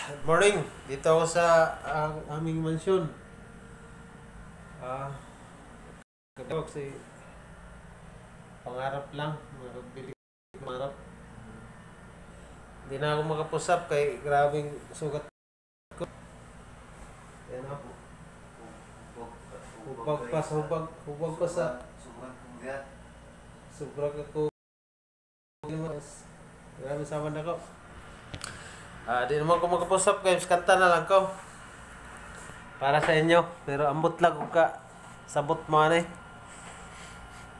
Good morning. Dito ako sa aming mansyon. Kasi pangarap lang. Magbili pangarap. Hindi na ako makapusap kay grabing sugat ko. Yan ako. Hubag pa sa sobrang ako. Grabe sama na ko. Di naman ko magpusap guys, kanta na lang ko para sa inyo, pero ambot lang ko ka sabot mo ani.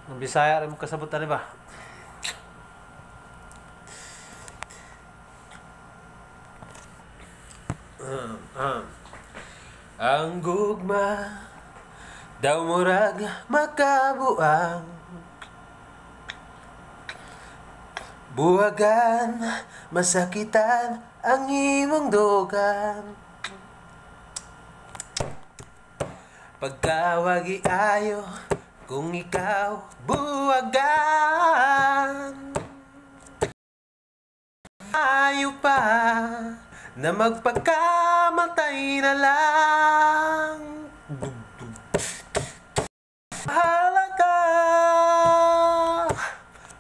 Ang Bisaya rin mo kasabot ani ba? Ang gugma daw murag makabuang buwagan, masakitan ang imong dugan. Pagkawagi ayo kung ikaw buwagan, ayo pa na magpakamatay na lang. Bahala ka,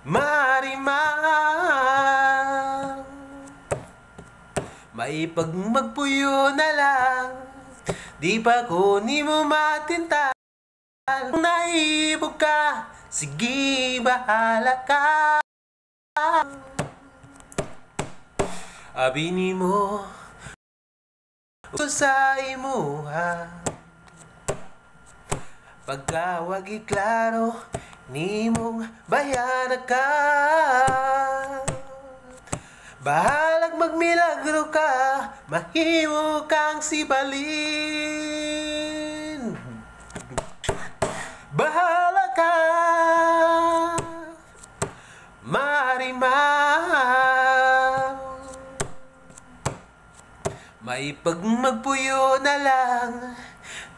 Marimar, maipagmagpuyo na lang, di pa ko ni mo matintal. Naibog ka, sige bahala ka. Abini mo sa imuha, pagkawagi klaro nimong bayana ka. Bahalag magmilagro ka, mahimo kang sibalin. Bahala ka, Marimar, maipagmagpuyo na lang,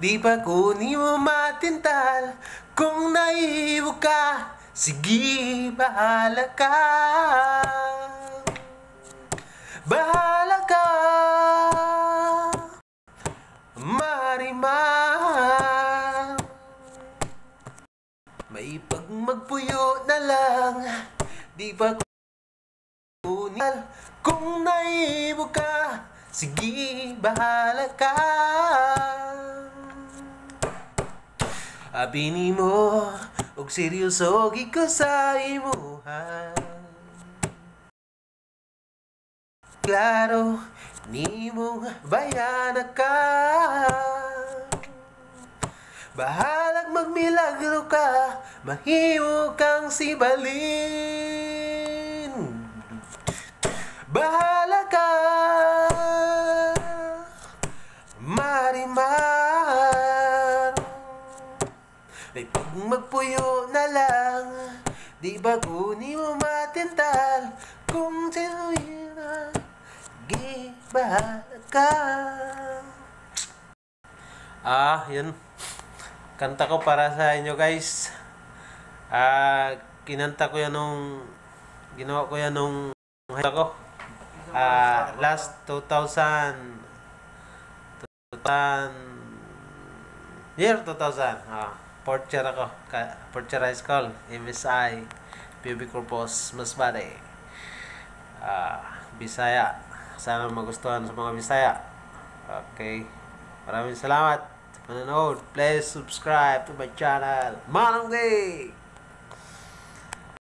di pa ko ni mo matintal. Kung naiibo ka, sige bahala ka. Bahala ka, Marimar, maipagmagpuyo na lang, di pa ko nital. Kung naiibo ka, sige bahala ka. Abini mo og seryoso gid ko sa imuha, klaro nimong bayana ka. Bahalag magmilagro ka, mahimo kang sibalin. Bahala ka, Marimar, may pagmagpuyo na lang, di ba kunin mo matintal. Kung sino yun na, sige bahala ka. Yun. Kanta ko para sa inyo guys. Kinanta ko yan ginawa ko yan nung ko. Last 2000 year 2000. Fourth year ako. Fourth year high school. MSI. PUB Corpus. Masbate. Bisaya. Sana magustuhan sa mga Bisaya. Okay. Maraming salamat. Manonood. Please subscribe to my channel. Manong Day!